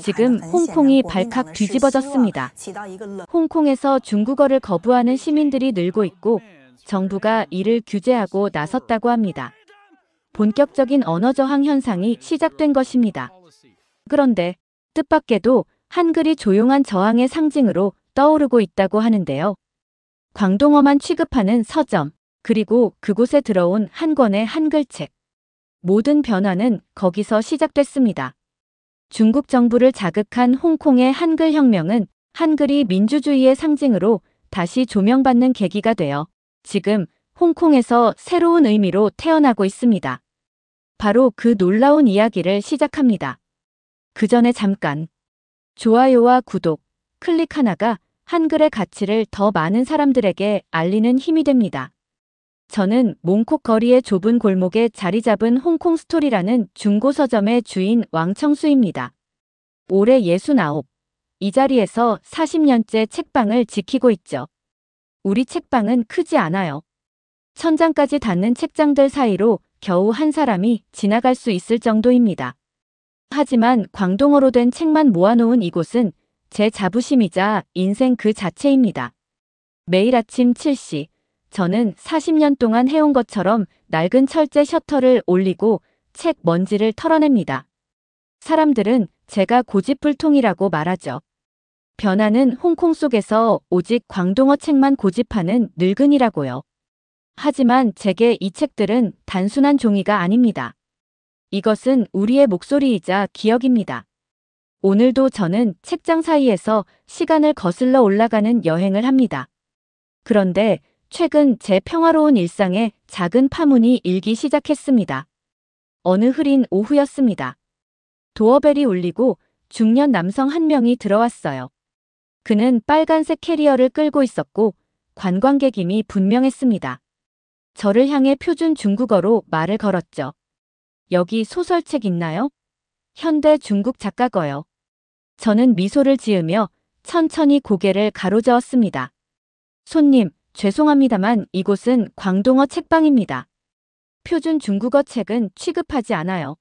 지금 홍콩이 발칵 뒤집어졌습니다. 홍콩에서 중국어를 거부하는 시민들이 늘고 있고 정부가 이를 규제하고 나섰다고 합니다. 본격적인 언어 저항 현상이 시작된 것입니다. 그런데 뜻밖에도 한글이 조용한 저항의 상징으로 떠오르고 있다고 하는데요. 광동어만 취급하는 서점, 그리고 그곳에 들어온 한 권의 한글책. 모든 변화는 거기서 시작됐습니다. 중국 정부를 자극한 홍콩의 한글 혁명은 한글이 민주주의의 상징으로 다시 조명받는 계기가 되어 지금 홍콩에서 새로운 의미로 태어나고 있습니다. 바로 그 놀라운 이야기를 시작합니다. 그 전에 잠깐 좋아요와 구독, 클릭 하나가 한글의 가치를 더 많은 사람들에게 알리는 힘이 됩니다. 저는 몽콕 거리의 좁은 골목에 자리 잡은 홍콩 스토리라는 중고 서점의 주인 왕청수입니다. 올해 69. 이 자리에서 40년째 책방을 지키고 있죠. 우리 책방은 크지 않아요. 천장까지 닿는 책장들 사이로 겨우 한 사람이 지나갈 수 있을 정도입니다. 하지만 광동어로 된 책만 모아놓은 이곳은 제 자부심이자 인생 그 자체입니다. 매일 아침 7시, 저는 40년 동안 해온 것처럼 낡은 철제 셔터를 올리고 책 먼지를 털어냅니다. 사람들은 제가 고집불통이라고 말하죠. 변화는 홍콩 속에서 오직 광동어 책만 고집하는 늙은이라고요. 하지만 제게 이 책들은 단순한 종이가 아닙니다. 이것은 우리의 목소리이자 기억입니다. 오늘도 저는 책장 사이에서 시간을 거슬러 올라가는 여행을 합니다. 그런데 최근 제 평화로운 일상에 작은 파문이 일기 시작했습니다. 어느 흐린 오후였습니다. 도어벨이 울리고 중년 남성 한 명이 들어왔어요. 그는 빨간색 캐리어를 끌고 있었고 관광객임이 분명했습니다. 저를 향해 표준 중국어로 말을 걸었죠. 여기 소설책 있나요? 현대 중국 작가거요. 저는 미소를 지으며 천천히 고개를 가로저었습니다. 손님, 죄송합니다만 이곳은 광동어 책방입니다. 표준 중국어 책은 취급하지 않아요.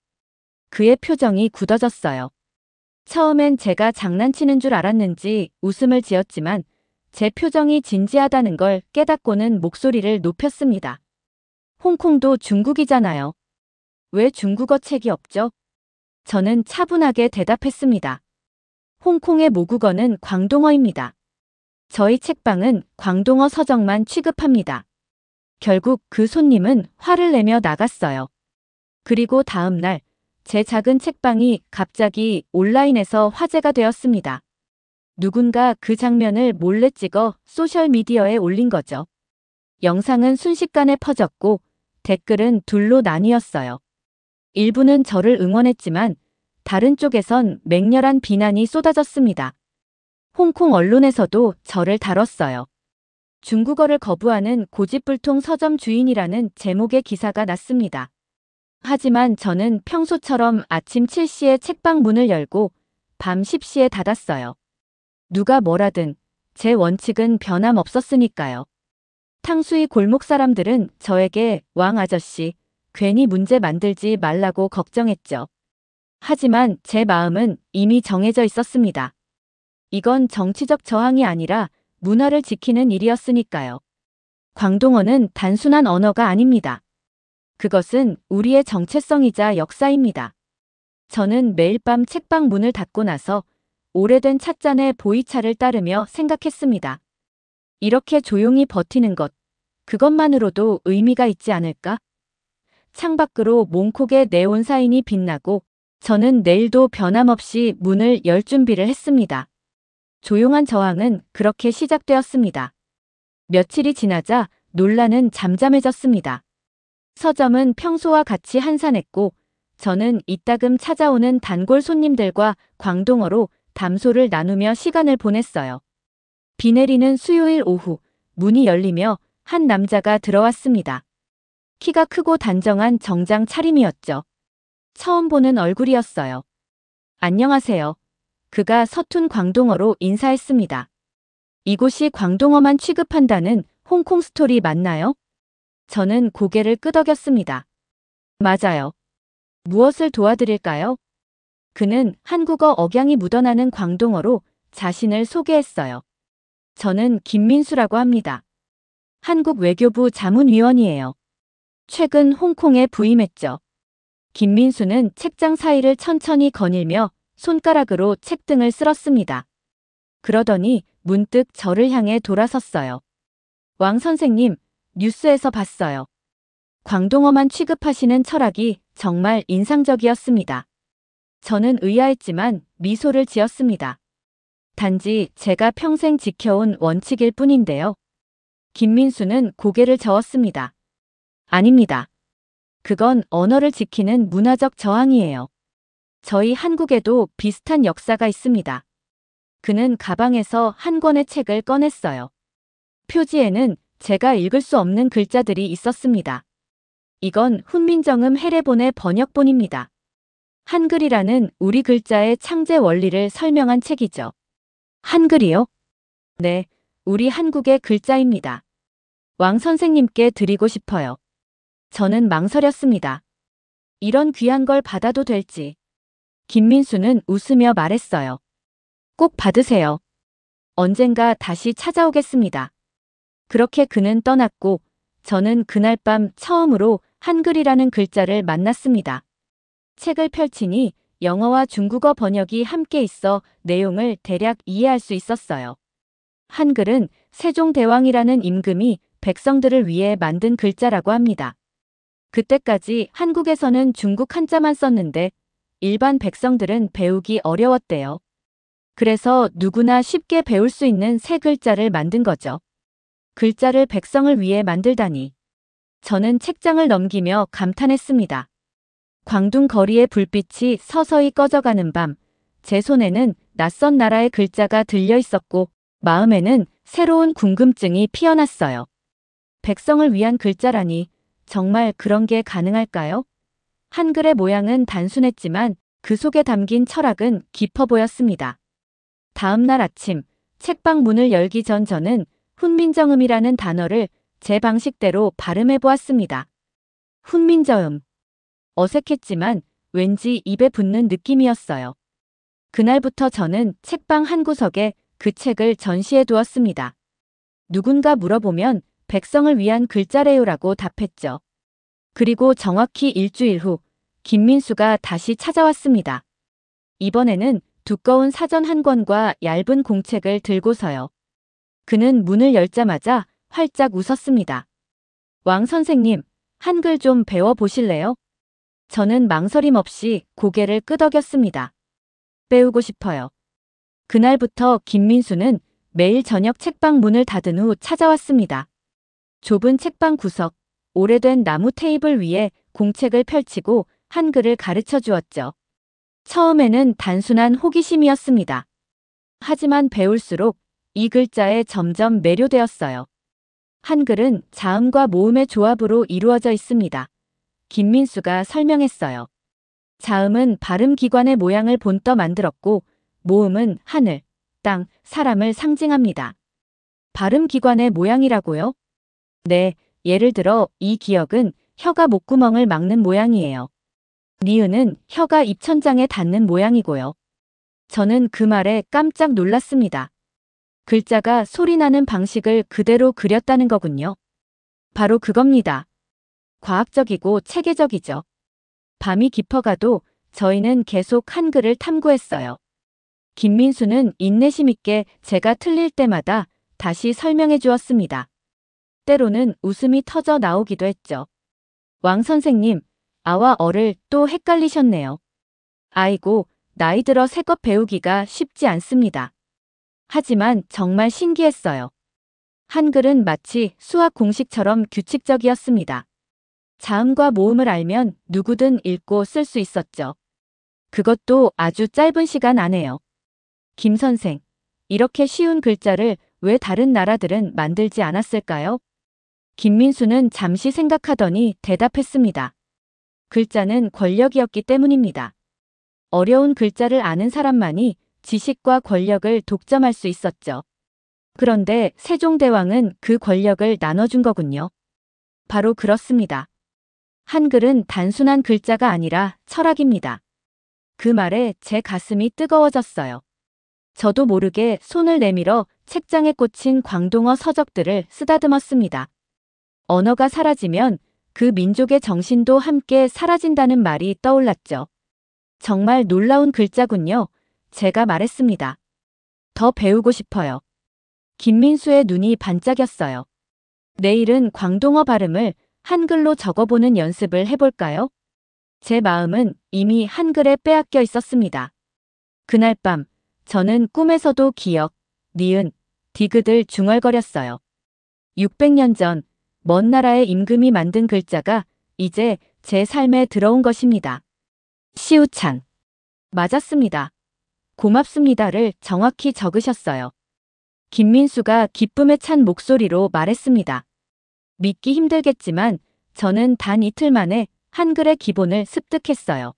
그의 표정이 굳어졌어요. 처음엔 제가 장난치는 줄 알았는지 웃음을 지었지만 제 표정이 진지하다는 걸 깨닫고는 목소리를 높였습니다. 홍콩도 중국이잖아요. 왜 중국어 책이 없죠? 저는 차분하게 대답했습니다. 홍콩의 모국어는 광동어입니다. 저희 책방은 광동어 서적만 취급합니다. 결국 그 손님은 화를 내며 나갔어요. 그리고 다음 날, 제 작은 책방이 갑자기 온라인에서 화제가 되었습니다. 누군가 그 장면을 몰래 찍어 소셜미디어에 올린 거죠. 영상은 순식간에 퍼졌고 댓글은 둘로 나뉘었어요. 일부는 저를 응원했지만 다른 쪽에선 맹렬한 비난이 쏟아졌습니다. 홍콩 언론에서도 저를 다뤘어요. 중국어를 거부하는 고집불통 서점 주인이라는 제목의 기사가 났습니다. 하지만 저는 평소처럼 아침 7시에 책방 문을 열고 밤 10시에 닫았어요. 누가 뭐라든 제 원칙은 변함없었으니까요. 탕수이 골목 사람들은 저에게 왕 아저씨, 괜히 문제 만들지 말라고 걱정했죠. 하지만 제 마음은 이미 정해져 있었습니다. 이건 정치적 저항이 아니라 문화를 지키는 일이었으니까요. 광동어는 단순한 언어가 아닙니다. 그것은 우리의 정체성이자 역사입니다. 저는 매일 밤 책방 문을 닫고 나서 오래된 찻잔에 보이차를 따르며 생각했습니다. 이렇게 조용히 버티는 것, 그것만으로도 의미가 있지 않을까? 창밖으로 몽콕의 네온 사인이 빛나고 저는 내일도 변함없이 문을 열 준비를 했습니다. 조용한 저항은 그렇게 시작되었습니다. 며칠이 지나자 논란은 잠잠해졌습니다. 서점은 평소와 같이 한산했고 저는 이따금 찾아오는 단골 손님들과 광동어로 담소를 나누며 시간을 보냈어요. 비 내리는 수요일 오후 문이 열리며 한 남자가 들어왔습니다. 키가 크고 단정한 정장 차림이었죠. 처음 보는 얼굴이었어요. 안녕하세요. 그가 서툰 광동어로 인사했습니다. 이곳이 광동어만 취급한다는 홍콩 스토리 맞나요? 저는 고개를 끄덕였습니다. 맞아요. 무엇을 도와드릴까요? 그는 한국어 억양이 묻어나는 광동어로 자신을 소개했어요. 저는 김민수라고 합니다. 한국 외교부 자문위원이에요. 최근 홍콩에 부임했죠. 김민수는 책장 사이를 천천히 거닐며 손가락으로 책등을 쓸었습니다. 그러더니 문득 저를 향해 돌아섰어요. 왕 선생님, 뉴스에서 봤어요. 광동어만 취급하시는 철학이 정말 인상적이었습니다. 저는 의아했지만 미소를 지었습니다. 단지 제가 평생 지켜온 원칙일 뿐인데요. 김민수는 고개를 저었습니다. 아닙니다. 그건 언어를 지키는 문화적 저항이에요. 저희 한국에도 비슷한 역사가 있습니다. 그는 가방에서 한 권의 책을 꺼냈어요. 표지에는 제가 읽을 수 없는 글자들이 있었습니다. 이건 훈민정음 해례본의 번역본입니다. 한글이라는 우리 글자의 창제 원리를 설명한 책이죠. 한글이요? 네, 우리 한국의 글자입니다. 왕 선생님께 드리고 싶어요. 저는 망설였습니다. 이런 귀한 걸 받아도 될지. 김민수는 웃으며 말했어요. 꼭 받으세요. 언젠가 다시 찾아오겠습니다. 그렇게 그는 떠났고 저는 그날 밤 처음으로 한글이라는 글자를 만났습니다. 책을 펼치니 영어와 중국어 번역이 함께 있어 내용을 대략 이해할 수 있었어요. 한글은 세종대왕이라는 임금이 백성들을 위해 만든 글자라고 합니다. 그때까지 한국에서는 중국 한자만 썼는데 일반 백성들은 배우기 어려웠대요. 그래서 누구나 쉽게 배울 수 있는 새 글자를 만든 거죠. 글자를 백성을 위해 만들다니. 저는 책장을 넘기며 감탄했습니다. 광둥 거리의 불빛이 서서히 꺼져가는 밤, 제 손에는 낯선 나라의 글자가 들려 있었고 마음에는 새로운 궁금증이 피어났어요. 백성을 위한 글자라니 정말 그런 게 가능할까요? 한글의 모양은 단순했지만 그 속에 담긴 철학은 깊어 보였습니다. 다음 날 아침, 책방 문을 열기 전 저는 훈민정음이라는 단어를 제 방식대로 발음해 보았습니다. 훈민저음. 어색했지만 왠지 입에 붙는 느낌이었어요. 그날부터 저는 책방 한 구석에 그 책을 전시해 두었습니다. 누군가 물어보면 백성을 위한 글자래요라고 답했죠. 그리고 정확히 일주일 후 김민수가 다시 찾아왔습니다. 이번에는 두꺼운 사전 한 권과 얇은 공책을 들고서요. 그는 문을 열자마자 활짝 웃었습니다. 왕 선생님, 한글 좀 배워보실래요? 저는 망설임 없이 고개를 끄덕였습니다. 배우고 싶어요. 그날부터 김민수는 매일 저녁 책방 문을 닫은 후 찾아왔습니다. 좁은 책방 구석, 오래된 나무 테이블 위에 공책을 펼치고 한글을 가르쳐 주었죠. 처음에는 단순한 호기심이었습니다. 하지만 배울수록 이 글자에 점점 매료되었어요. 한글은 자음과 모음의 조합으로 이루어져 있습니다. 김민수가 설명했어요. 자음은 발음기관의 모양을 본떠 만들었고 모음은 하늘, 땅, 사람을 상징합니다. 발음기관의 모양이라고요? 네, 예를 들어 이 기역은 혀가 목구멍을 막는 모양이에요. 니은은 혀가 입천장에 닿는 모양이고요. 저는 그 말에 깜짝 놀랐습니다. 글자가 소리나는 방식을 그대로 그렸다는 거군요. 바로 그겁니다. 과학적이고 체계적이죠. 밤이 깊어가도 저희는 계속 한글을 탐구했어요. 김민수는 인내심 있게 제가 틀릴 때마다 다시 설명해 주었습니다. 때로는 웃음이 터져 나오기도 했죠. 왕 선생님, 아와 어를 또 헷갈리셨네요. 아이고, 나이 들어 새 것 배우기가 쉽지 않습니다. 하지만 정말 신기했어요. 한글은 마치 수학 공식처럼 규칙적이었습니다. 자음과 모음을 알면 누구든 읽고 쓸 수 있었죠. 그것도 아주 짧은 시간 안에요. 김 선생, 이렇게 쉬운 글자를 왜 다른 나라들은 만들지 않았을까요? 김민수는 잠시 생각하더니 대답했습니다. 글자는 권력이었기 때문입니다. 어려운 글자를 아는 사람만이 지식과 권력을 독점할 수 있었죠. 그런데 세종대왕은 그 권력을 나눠준 거군요. 바로 그렇습니다. 한글은 단순한 글자가 아니라 철학입니다. 그 말에 제 가슴이 뜨거워졌어요. 저도 모르게 손을 내밀어 책장에 꽂힌 광동어 서적들을 쓰다듬었습니다. 언어가 사라지면 그 민족의 정신도 함께 사라진다는 말이 떠올랐죠. 정말 놀라운 글자군요. 제가 말했습니다. 더 배우고 싶어요. 김민수의 눈이 반짝였어요. 내일은 광동어 발음을 한글로 적어보는 연습을 해볼까요? 제 마음은 이미 한글에 빼앗겨 있었습니다. 그날 밤, 저는 꿈에서도 기억, 니은, 디귿을 중얼거렸어요. 600년 전, 먼 나라의 임금이 만든 글자가 이제 제 삶에 들어온 것입니다. 시우찬. 맞았습니다. 고맙습니다를 정확히 적으셨어요. 김민수가 기쁨에 찬 목소리로 말했습니다. 믿기 힘들겠지만 저는 단 이틀 만에 한글의 기본을 습득했어요.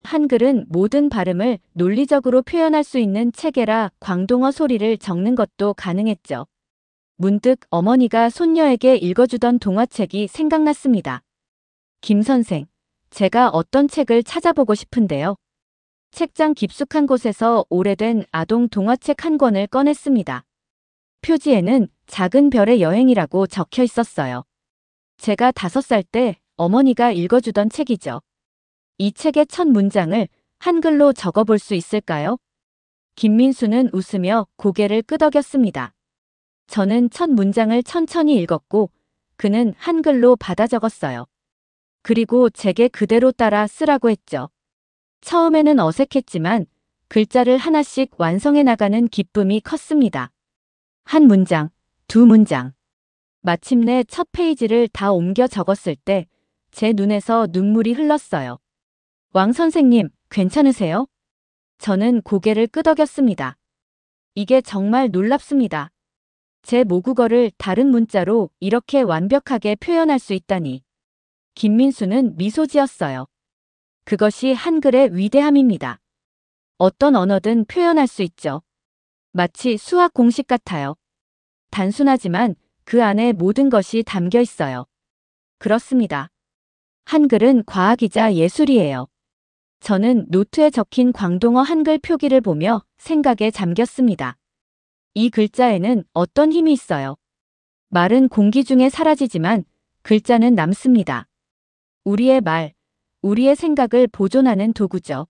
한글은 모든 발음을 논리적으로 표현할 수 있는 체계라 광동어 소리를 적는 것도 가능했죠. 문득 어머니가 손녀에게 읽어주던 동화책이 생각났습니다. 김 선생, 제가 어떤 책을 찾아보고 싶은데요. 책장 깊숙한 곳에서 오래된 아동 동화책 한 권을 꺼냈습니다. 표지에는 작은 별의 여행이라고 적혀 있었어요. 제가 5살 때 어머니가 읽어주던 책이죠. 이 책의 첫 문장을 한글로 적어볼 수 있을까요? 김민수는 웃으며 고개를 끄덕였습니다. 저는 첫 문장을 천천히 읽었고 그는 한글로 받아 적었어요. 그리고 제게 그대로 따라 쓰라고 했죠. 처음에는 어색했지만 글자를 하나씩 완성해 나가는 기쁨이 컸습니다. 한 문장, 두 문장. 마침내 첫 페이지를 다 옮겨 적었을 때 제 눈에서 눈물이 흘렀어요. 왕 선생님, 괜찮으세요? 저는 고개를 끄덕였습니다. 이게 정말 놀랍습니다. 제 모국어를 다른 문자로 이렇게 완벽하게 표현할 수 있다니. 김민수는 미소 지었어요. 그것이 한글의 위대함입니다. 어떤 언어든 표현할 수 있죠. 마치 수학 공식 같아요. 단순하지만 그 안에 모든 것이 담겨 있어요. 그렇습니다. 한글은 과학이자 예술이에요. 저는 노트에 적힌 광동어 한글 표기를 보며 생각에 잠겼습니다. 이 글자에는 어떤 힘이 있어요. 말은 공기 중에 사라지지만 글자는 남습니다. 우리의 말, 우리의 생각을 보존하는 도구죠.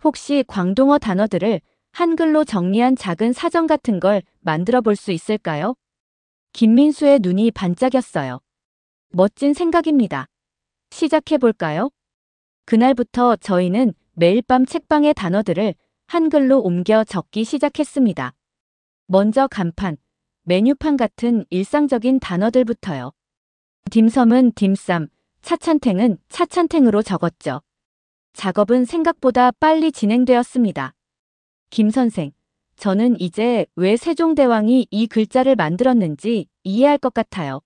혹시 광동어 단어들을 한글로 정리한 작은 사전 같은 걸 만들어 볼 수 있을까요? 김민수의 눈이 반짝였어요. 멋진 생각입니다. 시작해 볼까요? 그날부터 저희는 매일 밤 책방의 단어들을 한글로 옮겨 적기 시작했습니다. 먼저 간판, 메뉴판 같은 일상적인 단어들부터요. 딤섬은 딤쌈, 차찬탱은 차찬탱으로 적었죠. 작업은 생각보다 빨리 진행되었습니다. 김 선생, 저는 이제 왜 세종대왕이 이 글자를 만들었는지 이해할 것 같아요.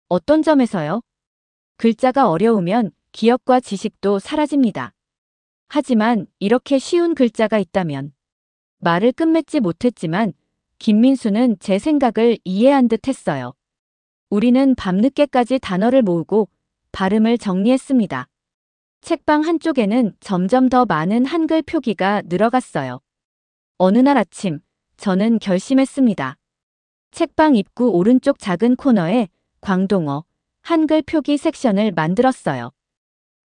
어떤 점에서요? 글자가 어려우면 기억과 지식도 사라집니다. 하지만 이렇게 쉬운 글자가 있다면 말을 끝맺지 못했지만 김민수는 제 생각을 이해한 듯 했어요. 우리는 밤늦게까지 단어를 모으고 발음을 정리했습니다. 책방 한쪽에는 점점 더 많은 한글 표기가 늘어갔어요. 어느 날 아침, 저는 결심했습니다. 책방 입구 오른쪽 작은 코너에 광동어, 한글 표기 섹션을 만들었어요.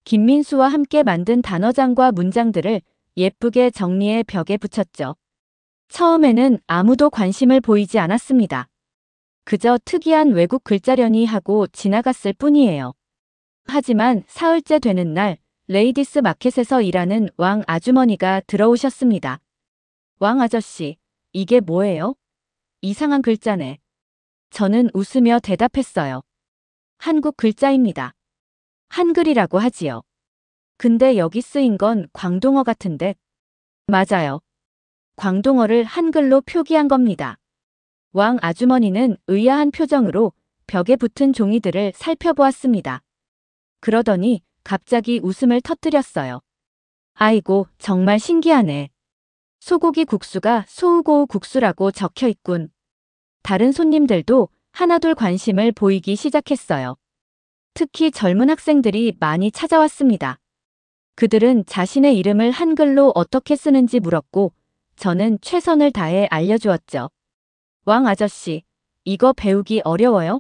김민수와 함께 만든 단어장과 문장들을 예쁘게 정리해 벽에 붙였죠. 처음에는 아무도 관심을 보이지 않았습니다. 그저 특이한 외국 글자려니 하고 지나갔을 뿐이에요. 하지만 사흘째 되는 날, 레이디스 마켓에서 일하는 왕 아주머니가 들어오셨습니다. 왕 아저씨, 이게 뭐예요? 이상한 글자네. 저는 웃으며 대답했어요. 한국 글자입니다. 한글이라고 하지요. 근데 여기 쓰인 건 광동어 같은데? 맞아요. 광동어를 한글로 표기한 겁니다. 왕 아주머니는 의아한 표정으로 벽에 붙은 종이들을 살펴보았습니다. 그러더니 갑자기 웃음을 터뜨렸어요. 아이고, 정말 신기하네. 소고기 국수가 소우고우 국수라고 적혀 있군. 다른 손님들도 하나둘 관심을 보이기 시작했어요. 특히 젊은 학생들이 많이 찾아왔습니다. 그들은 자신의 이름을 한글로 어떻게 쓰는지 물었고 저는 최선을 다해 알려주었죠. 왕 아저씨, 이거 배우기 어려워요?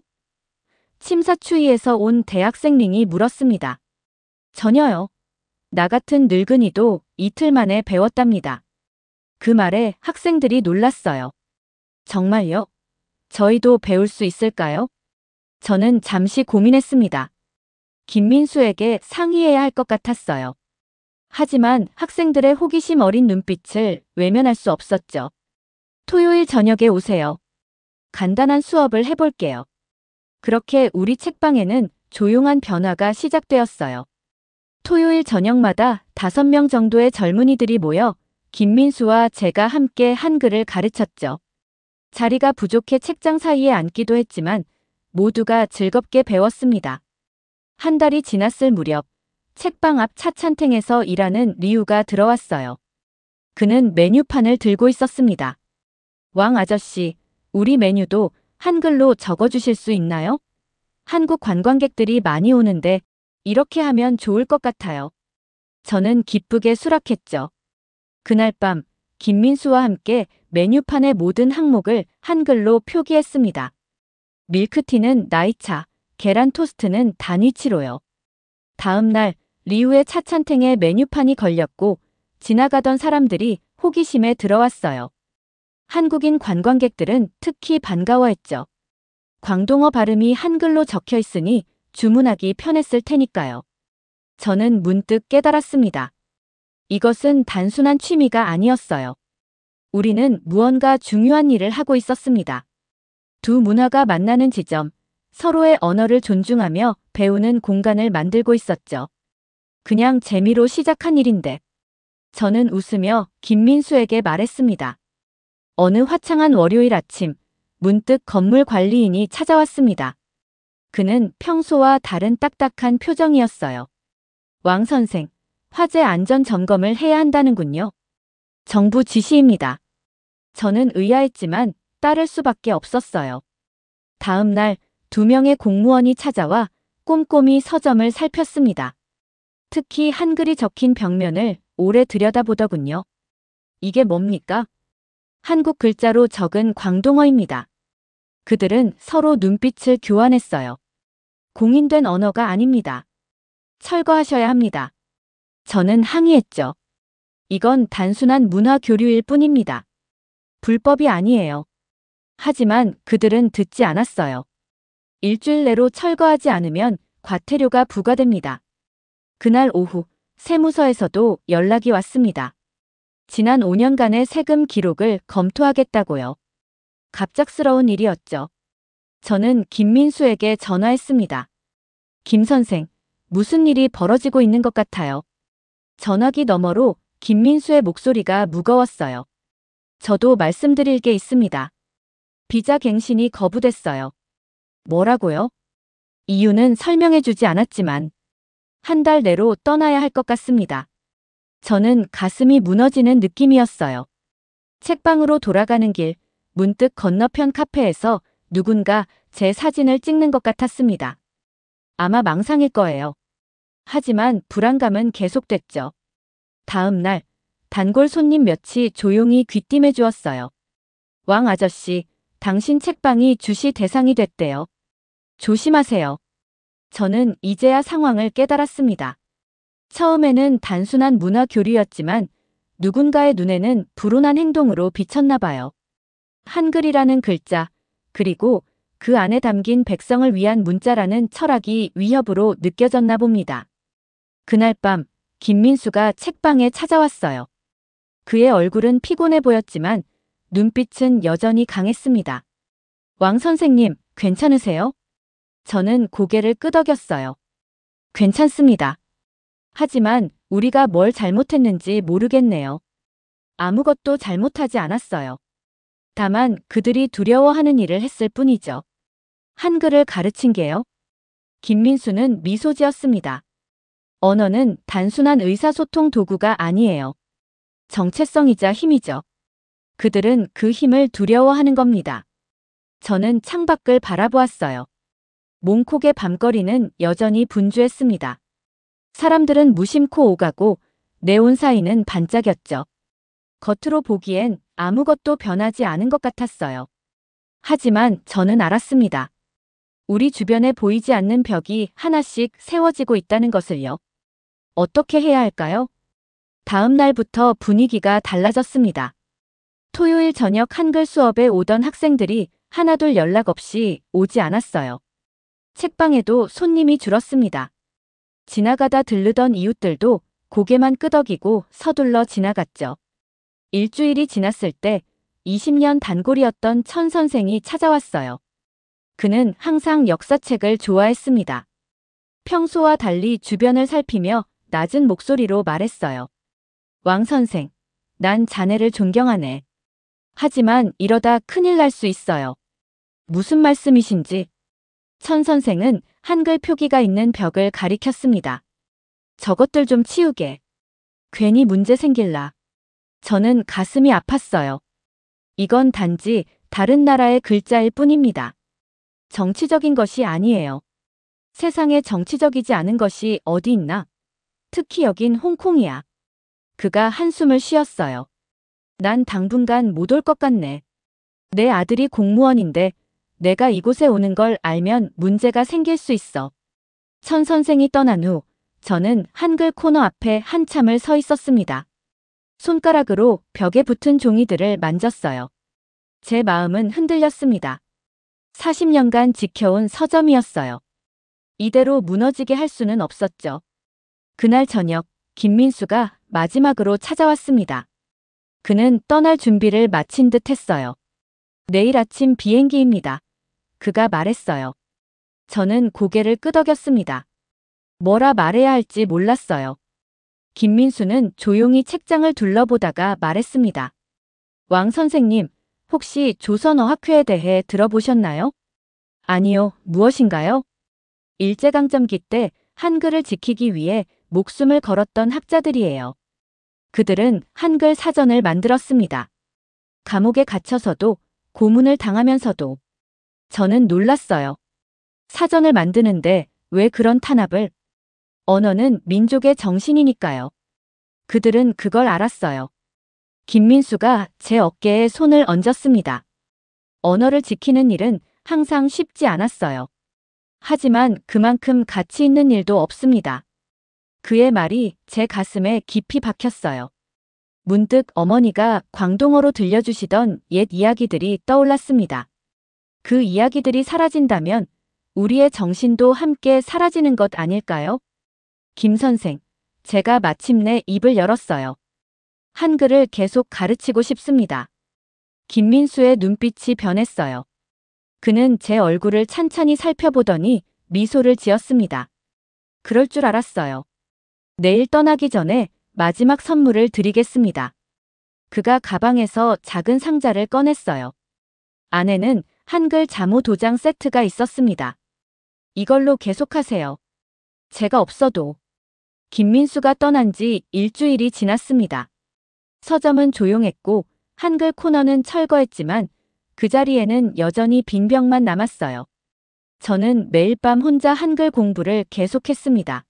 침사추이에서 온 대학생 링이 물었습니다. 전혀요. 나 같은 늙은이도 이틀 만에 배웠답니다. 그 말에 학생들이 놀랐어요. 정말요? 저희도 배울 수 있을까요? 저는 잠시 고민했습니다. 김민수에게 상의해야 할 것 같았어요. 하지만 학생들의 호기심 어린 눈빛을 외면할 수 없었죠. 토요일 저녁에 오세요. 간단한 수업을 해볼게요. 그렇게 우리 책방에는 조용한 변화가 시작되었어요. 토요일 저녁마다 5명 정도의 젊은이들이 모여 김민수와 제가 함께 한글을 가르쳤죠. 자리가 부족해 책장 사이에 앉기도 했지만 모두가 즐겁게 배웠습니다. 한 달이 지났을 무렵 책방 앞 차찬탱에서 일하는 리우가 들어왔어요. 그는 메뉴판을 들고 있었습니다. 왕 아저씨, 우리 메뉴도 한글로 적어주실 수 있나요? 한국 관광객들이 많이 오는데 이렇게 하면 좋을 것 같아요. 저는 기쁘게 수락했죠. 그날 밤 김민수와 함께 메뉴판의 모든 항목을 한글로 표기했습니다. 밀크티는 나이차, 계란 토스트는 단위치로요. 다음 날 리우의 차찬탱에 메뉴판이 걸렸고 지나가던 사람들이 호기심에 들어왔어요. 한국인 관광객들은 특히 반가워했죠. 광동어 발음이 한글로 적혀 있으니 주문하기 편했을 테니까요. 저는 문득 깨달았습니다. 이것은 단순한 취미가 아니었어요. 우리는 무언가 중요한 일을 하고 있었습니다. 두 문화가 만나는 지점, 서로의 언어를 존중하며 배우는 공간을 만들고 있었죠. 그냥 재미로 시작한 일인데. 저는 웃으며 김민수에게 말했습니다. 어느 화창한 월요일 아침, 문득 건물 관리인이 찾아왔습니다. 그는 평소와 다른 딱딱한 표정이었어요. 왕 선생, 화재 안전 점검을 해야 한다는군요. 정부 지시입니다. 저는 의아했지만 따를 수밖에 없었어요. 다음 날 2명의 공무원이 찾아와 꼼꼼히 서점을 살폈습니다. 특히 한글이 적힌 벽면을 오래 들여다보더군요. 이게 뭡니까? 한국 글자로 적은 광동어입니다. 그들은 서로 눈빛을 교환했어요. 공인된 언어가 아닙니다. 철거하셔야 합니다. 저는 항의했죠. 이건 단순한 문화 교류일 뿐입니다. 불법이 아니에요. 하지만 그들은 듣지 않았어요. 일주일 내로 철거하지 않으면 과태료가 부과됩니다. 그날 오후 세무서에서도 연락이 왔습니다. 지난 5년간의 세금 기록을 검토하겠다고요. 갑작스러운 일이었죠. 저는 김민수에게 전화했습니다. 김 선생, 무슨 일이 벌어지고 있는 것 같아요. 전화기 너머로 김민수의 목소리가 무거웠어요. 저도 말씀드릴 게 있습니다. 비자 갱신이 거부됐어요. 뭐라고요? 이유는 설명해주지 않았지만 한 달 내로 떠나야 할 것 같습니다. 저는 가슴이 무너지는 느낌이었어요. 책방으로 돌아가는 길, 문득 건너편 카페에서 누군가 제 사진을 찍는 것 같았습니다. 아마 망상일 거예요. 하지만 불안감은 계속됐죠. 다음 날 단골 손님 몇이 조용히 귀띔해 주었어요. 왕 아저씨, 당신 책방이 주시 대상이 됐대요. 조심하세요. 저는 이제야 상황을 깨달았습니다. 처음에는 단순한 문화 교류였지만 누군가의 눈에는 불온한 행동으로 비쳤나 봐요. 한글이라는 글자, 그리고 그 안에 담긴 백성을 위한 문자라는 철학이 위협으로 느껴졌나 봅니다. 그날 밤 김민수가 책방에 찾아왔어요. 그의 얼굴은 피곤해 보였지만 눈빛은 여전히 강했습니다. 왕 선생님, 괜찮으세요? 저는 고개를 끄덕였어요. 괜찮습니다. 하지만 우리가 뭘 잘못했는지 모르겠네요. 아무것도 잘못하지 않았어요. 다만 그들이 두려워하는 일을 했을 뿐이죠. 한글을 가르친 게요. 김민수는 미소 지었습니다. 언어는 단순한 의사소통 도구가 아니에요. 정체성이자 힘이죠. 그들은 그 힘을 두려워하는 겁니다. 저는 창밖을 바라보았어요. 몽콕의 밤거리는 여전히 분주했습니다. 사람들은 무심코 오가고 네온 사인은 반짝였죠. 겉으로 보기엔 아무것도 변하지 않은 것 같았어요. 하지만 저는 알았습니다. 우리 주변에 보이지 않는 벽이 하나씩 세워지고 있다는 것을요. 어떻게 해야 할까요? 다음 날부터 분위기가 달라졌습니다. 토요일 저녁 한글 수업에 오던 학생들이 하나둘 연락 없이 오지 않았어요. 책방에도 손님이 줄었습니다. 지나가다 들르던 이웃들도 고개만 끄덕이고 서둘러 지나갔죠. 일주일이 지났을 때 20년 단골이었던 천 선생이 찾아왔어요. 그는 항상 역사책을 좋아했습니다. 평소와 달리 주변을 살피며 낮은 목소리로 말했어요. 왕 선생, 난 자네를 존경하네. 하지만 이러다 큰일 날 수 있어요. 무슨 말씀이신지? 천 선생은 한글 표기가 있는 벽을 가리켰습니다. 저것들 좀 치우게. 괜히 문제 생길라. 저는 가슴이 아팠어요. 이건 단지 다른 나라의 글자일 뿐입니다. 정치적인 것이 아니에요. 세상에 정치적이지 않은 것이 어디 있나? 특히 여긴 홍콩이야. 그가 한숨을 쉬었어요. 난 당분간 못 올 것 같네. 내 아들이 공무원인데 내가 이곳에 오는 걸 알면 문제가 생길 수 있어. 천 선생이 떠난 후 저는 한글 코너 앞에 한참을 서 있었습니다. 손가락으로 벽에 붙은 종이들을 만졌어요. 제 마음은 흔들렸습니다. 40년간 지켜온 서점이었어요. 이대로 무너지게 할 수는 없었죠. 그날 저녁 김민수가 마지막으로 찾아왔습니다. 그는 떠날 준비를 마친 듯 했어요. 내일 아침 비행기입니다. 그가 말했어요. 저는 고개를 끄덕였습니다. 뭐라 말해야 할지 몰랐어요. 김민수는 조용히 책장을 둘러보다가 말했습니다. 왕 선생님, 혹시 조선어학회에 대해 들어보셨나요? 아니요, 무엇인가요? 일제강점기 때 한글을 지키기 위해 목숨을 걸었던 학자들이에요. 그들은 한글 사전을 만들었습니다. 감옥에 갇혀서도 고문을 당하면서도 저는 놀랐어요. 사전을 만드는데 왜 그런 탄압을? 언어는 민족의 정신이니까요. 그들은 그걸 알았어요. 김민수가 제 어깨에 손을 얹었습니다. 언어를 지키는 일은 항상 쉽지 않았어요. 하지만 그만큼 가치 있는 일도 없습니다. 그의 말이 제 가슴에 깊이 박혔어요. 문득 어머니가 광동어로 들려주시던 옛 이야기들이 떠올랐습니다. 그 이야기들이 사라진다면 우리의 정신도 함께 사라지는 것 아닐까요? 김 선생, 제가 마침내 입을 열었어요. 한글을 계속 가르치고 싶습니다. 김민수의 눈빛이 변했어요. 그는 제 얼굴을 찬찬히 살펴보더니 미소를 지었습니다. 그럴 줄 알았어요. 내일 떠나기 전에 마지막 선물을 드리겠습니다. 그가 가방에서 작은 상자를 꺼냈어요. 안에는 한글 자모 도장 세트가 있었습니다. 이걸로 계속하세요. 제가 없어도. 김민수가 떠난 지 일주일이 지났습니다. 서점은 조용했고 한글 코너는 철거했지만 그 자리에는 여전히 빈 벽만 남았어요. 저는 매일 밤 혼자 한글 공부를 계속했습니다.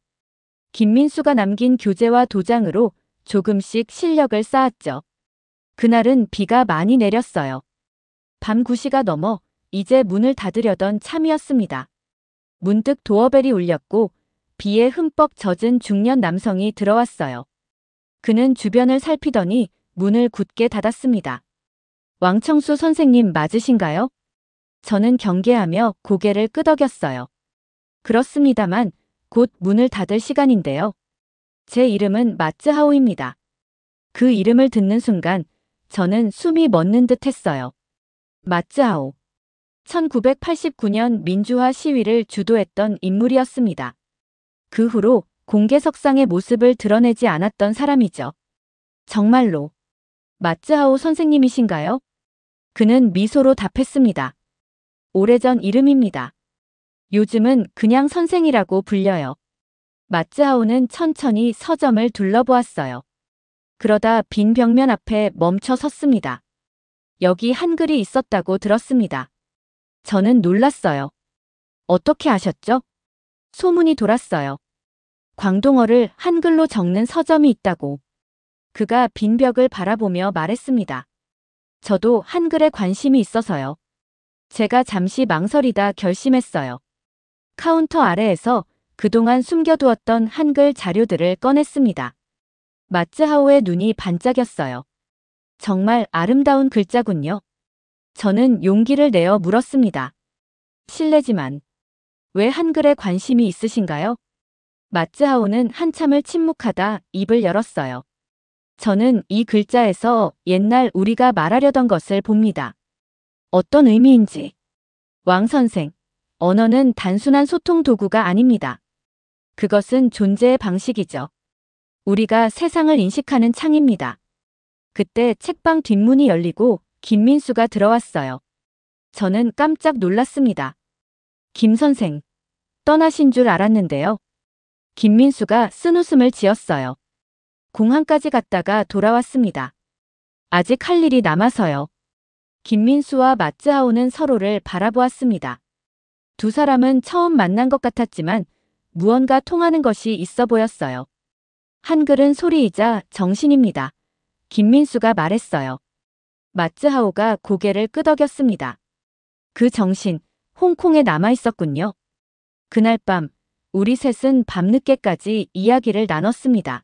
김민수가 남긴 교재와 도장으로 조금씩 실력을 쌓았죠. 그날은 비가 많이 내렸어요. 밤 9시가 넘어 이제 문을 닫으려던 참이었습니다. 문득 도어벨이 울렸고 비에 흠뻑 젖은 중년 남성이 들어왔어요. 그는 주변을 살피더니 문을 굳게 닫았습니다. 왕청수 선생님 맞으신가요? 저는 경계하며 고개를 끄덕였어요. 그렇습니다만 곧 문을 닫을 시간인데요. 제 이름은 마츠하오입니다. 그 이름을 듣는 순간 저는 숨이 멎는 듯 했어요. 마츠하오. 1989년 민주화 시위를 주도했던 인물이었습니다. 그 후로 공개석상의 모습을 드러내지 않았던 사람이죠. 정말로. 마츠하오 선생님이신가요? 그는 미소로 답했습니다. 오래전 이름입니다. 요즘은 그냥 선생이라고 불려요. 마츠하오는 천천히 서점을 둘러보았어요. 그러다 빈 벽면 앞에 멈춰 섰습니다. 여기 한글이 있었다고 들었습니다. 저는 놀랐어요. 어떻게 아셨죠? 소문이 돌았어요. 광동어를 한글로 적는 서점이 있다고. 그가 빈 벽을 바라보며 말했습니다. 저도 한글에 관심이 있어서요. 제가 잠시 망설이다 결심했어요. 카운터 아래에서 그동안 숨겨두었던 한글 자료들을 꺼냈습니다. 마츠하오의 눈이 반짝였어요. 정말 아름다운 글자군요. 저는 용기를 내어 물었습니다. 실례지만 왜 한글에 관심이 있으신가요? 마츠하오는 한참을 침묵하다 입을 열었어요. 저는 이 글자에서 옛날 우리가 말하려던 것을 봅니다. 어떤 의미인지. 왕 선생, 언어는 단순한 소통 도구가 아닙니다. 그것은 존재의 방식이죠. 우리가 세상을 인식하는 창입니다. 그때 책방 뒷문이 열리고 김민수가 들어왔어요. 저는 깜짝 놀랐습니다. 김 선생, 떠나신 줄 알았는데요. 김민수가 쓴웃음을 지었어요. 공항까지 갔다가 돌아왔습니다. 아직 할 일이 남아서요. 김민수와 마츠하오는 서로를 바라보았습니다. 두 사람은 처음 만난 것 같았지만 무언가 통하는 것이 있어 보였어요. 한글은 소리이자 정신입니다. 김민수가 말했어요. 마츠하오가 고개를 끄덕였습니다. 그 정신, 홍콩에 남아 있었군요. 그날 밤, 우리 셋은 밤늦게까지 이야기를 나눴습니다.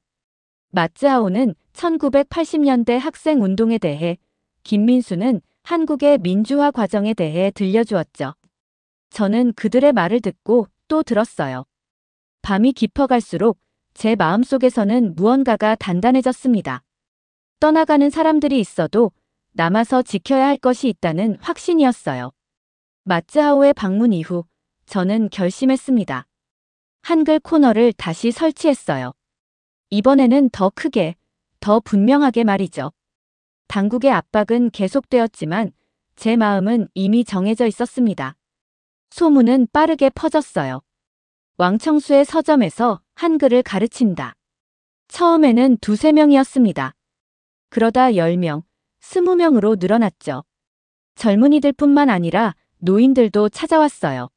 마츠하오는 1980년대 학생 운동에 대해, 김민수는 한국의 민주화 과정에 대해 들려주었죠. 저는 그들의 말을 듣고 또 들었어요. 밤이 깊어갈수록 제 마음속에서는 무언가가 단단해졌습니다. 떠나가는 사람들이 있어도 남아서 지켜야 할 것이 있다는 확신이었어요. 마츠하오의 방문 이후 저는 결심했습니다. 한글 코너를 다시 설치했어요. 이번에는 더 크게, 더 분명하게 말이죠. 당국의 압박은 계속되었지만 제 마음은 이미 정해져 있었습니다. 소문은 빠르게 퍼졌어요. 왕청수의 서점에서 한글을 가르친다. 처음에는 2~3명이었습니다. 그러다 10명, 20명으로 늘어났죠. 젊은이들뿐만 아니라 노인들도 찾아왔어요.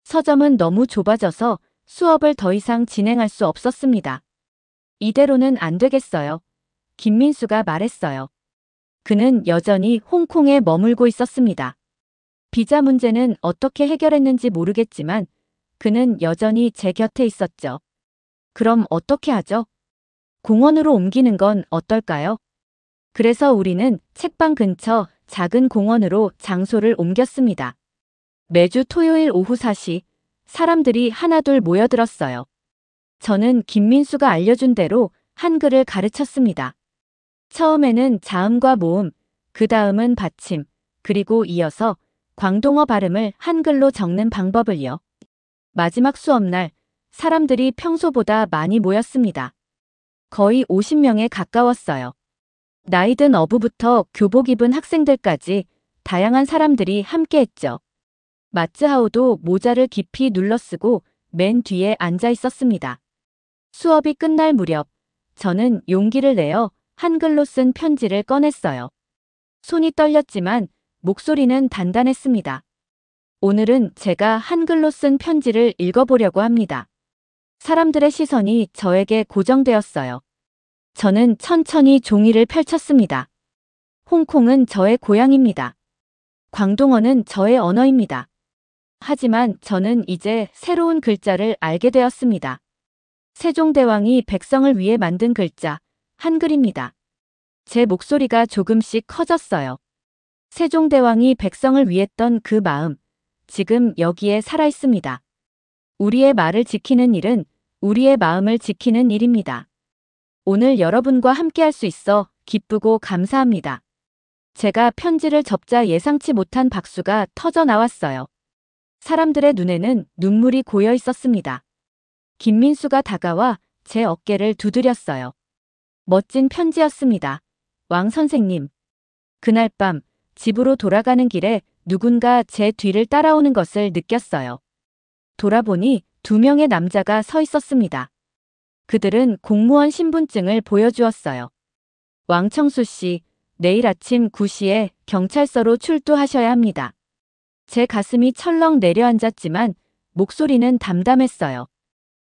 서점은 너무 좁아져서 수업을 더 이상 진행할 수 없었습니다. 이대로는 안 되겠어요. 김민수가 말했어요. 그는 여전히 홍콩에 머물고 있었습니다. 비자 문제는 어떻게 해결했는지 모르겠지만 그는 여전히 제 곁에 있었죠. 그럼 어떻게 하죠? 공원으로 옮기는 건 어떨까요? 그래서 우리는 책방 근처 작은 공원으로 장소를 옮겼습니다. 매주 토요일 오후 4시 사람들이 하나둘 모여들었어요. 저는 김민수가 알려준 대로 한글을 가르쳤습니다. 처음에는 자음과 모음, 그 다음은 받침, 그리고 이어서 광동어 발음을 한글로 적는 방법을요. 마지막 수업날 사람들이 평소보다 많이 모였습니다. 거의 50명에 가까웠어요. 나이든 어부부터 교복 입은 학생들까지 다양한 사람들이 함께했죠. 마츠하오도 모자를 깊이 눌러쓰고 맨 뒤에 앉아 있었습니다. 수업이 끝날 무렵 저는 용기를 내어 한글로 쓴 편지를 꺼냈어요. 손이 떨렸지만 목소리는 단단했습니다. 오늘은 제가 한글로 쓴 편지를 읽어보려고 합니다. 사람들의 시선이 저에게 고정되었어요. 저는 천천히 종이를 펼쳤습니다. 홍콩은 저의 고향입니다. 광동어는 저의 언어입니다. 하지만 저는 이제 새로운 글자를 알게 되었습니다. 세종대왕이 백성을 위해 만든 글자, 한글입니다. 제 목소리가 조금씩 커졌어요. 세종대왕이 백성을 위했던 그 마음, 지금 여기에 살아있습니다. 우리의 말을 지키는 일은 우리의 마음을 지키는 일입니다. 오늘 여러분과 함께할 수 있어 기쁘고 감사합니다. 제가 편지를 접자 예상치 못한 박수가 터져 나왔어요. 사람들의 눈에는 눈물이 고여 있었습니다. 김민수가 다가와 제 어깨를 두드렸어요. 멋진 편지였습니다. 왕 선생님. 그날 밤 집으로 돌아가는 길에 누군가 제 뒤를 따라오는 것을 느꼈어요. 돌아보니 2명의 남자가 서 있었습니다. 그들은 공무원 신분증을 보여주었어요. 왕청수 씨, 내일 아침 9시에 경찰서로 출두하셔야 합니다. 제 가슴이 철렁 내려앉았지만 목소리는 담담했어요.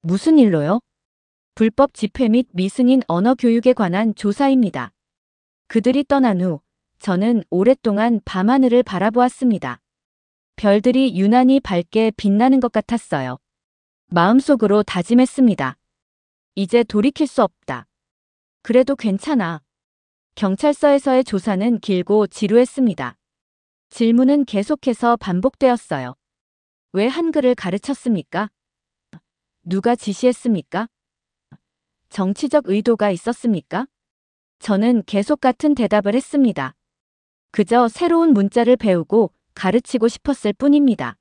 무슨 일로요? 불법 집회 및 미승인 언어 교육에 관한 조사입니다. 그들이 떠난 후 저는 오랫동안 밤하늘을 바라보았습니다. 별들이 유난히 밝게 빛나는 것 같았어요. 마음속으로 다짐했습니다. 이제 돌이킬 수 없다. 그래도 괜찮아. 경찰서에서의 조사는 길고 지루했습니다. 질문은 계속해서 반복되었어요. 왜 한글을 가르쳤습니까? 누가 지시했습니까? 정치적 의도가 있었습니까? 저는 계속 같은 대답을 했습니다. 그저 새로운 문자를 배우고 가르치고 싶었을 뿐입니다.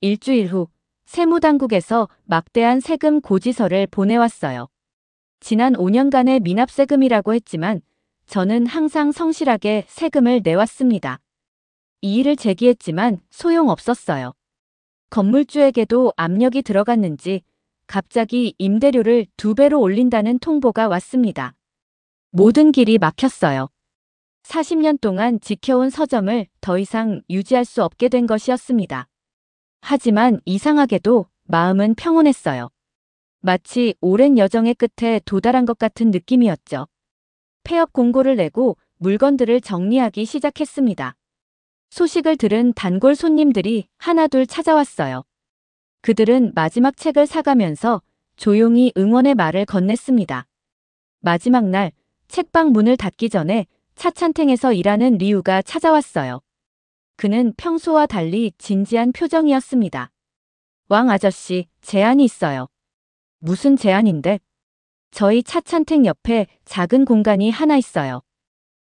일주일 후 세무당국에서 막대한 세금 고지서를 보내왔어요. 지난 5년간의 미납세금이라고 했지만 저는 항상 성실하게 세금을 내왔습니다. 이의를 제기했지만 소용없었어요. 건물주에게도 압력이 들어갔는지 갑자기 임대료를 2배로 올린다는 통보가 왔습니다. 모든 길이 막혔어요. 40년 동안 지켜온 서점을 더 이상 유지할 수 없게 된 것이었습니다. 하지만 이상하게도 마음은 평온했어요. 마치 오랜 여정의 끝에 도달한 것 같은 느낌이었죠. 폐업 공고를 내고 물건들을 정리하기 시작했습니다. 소식을 들은 단골 손님들이 하나둘 찾아왔어요. 그들은 마지막 책을 사가면서 조용히 응원의 말을 건넸습니다. 마지막 날 책방 문을 닫기 전에 차찬탱에서 일하는 리우가 찾아왔어요. 그는 평소와 달리 진지한 표정이었습니다. 왕 아저씨, 제안이 있어요. 무슨 제안인데? 저희 차찬탱 옆에 작은 공간이 하나 있어요.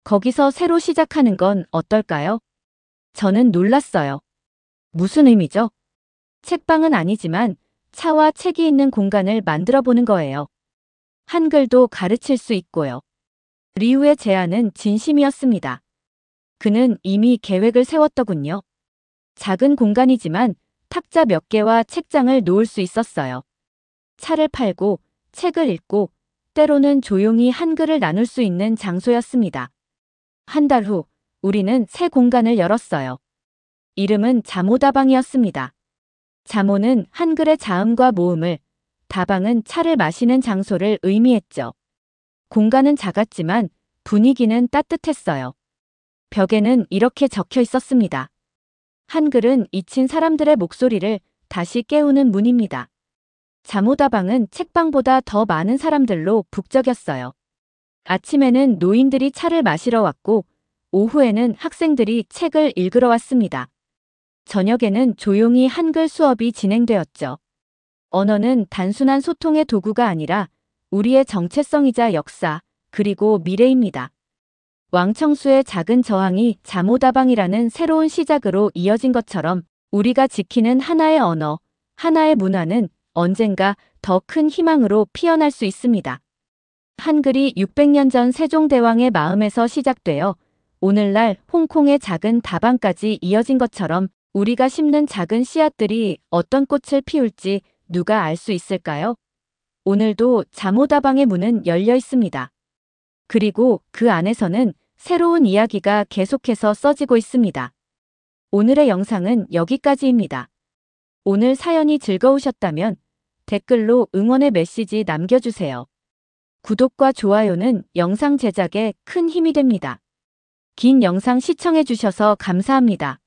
거기서 새로 시작하는 건 어떨까요? 저는 놀랐어요. 무슨 의미죠? 책방은 아니지만 차와 책이 있는 공간을 만들어 보는 거예요. 한글도 가르칠 수 있고요. 리우의 제안은 진심이었습니다. 그는 이미 계획을 세웠더군요. 작은 공간이지만 탁자 몇 개와 책장을 놓을 수 있었어요. 차를 팔고 책을 읽고 때로는 조용히 한글을 나눌 수 있는 장소였습니다. 한 달 후 우리는 새 공간을 열었어요. 이름은 자모다방이었습니다. 자모는 한글의 자음과 모음을, 다방은 차를 마시는 장소를 의미했죠. 공간은 작았지만 분위기는 따뜻했어요. 벽에는 이렇게 적혀 있었습니다. 한글은 잊힌 사람들의 목소리를 다시 깨우는 문입니다. 자모다방은 책방보다 더 많은 사람들로 북적였어요. 아침에는 노인들이 차를 마시러 왔고 오후에는 학생들이 책을 읽으러 왔습니다. 저녁에는 조용히 한글 수업이 진행되었죠. 언어는 단순한 소통의 도구가 아니라 우리의 정체성이자 역사, 그리고 미래입니다. 왕청수의 작은 저항이 자모다방이라는 새로운 시작으로 이어진 것처럼 우리가 지키는 하나의 언어, 하나의 문화는 언젠가 더 큰 희망으로 피어날 수 있습니다. 한글이 600년 전 세종대왕의 마음에서 시작되어 오늘날 홍콩의 작은 다방까지 이어진 것처럼 우리가 심는 작은 씨앗들이 어떤 꽃을 피울지 누가 알 수 있을까요? 오늘도 자모다방의 문은 열려 있습니다. 그리고 그 안에서는 새로운 이야기가 계속해서 써지고 있습니다. 오늘의 영상은 여기까지입니다. 오늘 사연이 즐거우셨다면 댓글로 응원의 메시지 남겨주세요. 구독과 좋아요는 영상 제작에 큰 힘이 됩니다. 긴 영상 시청해주셔서 감사합니다.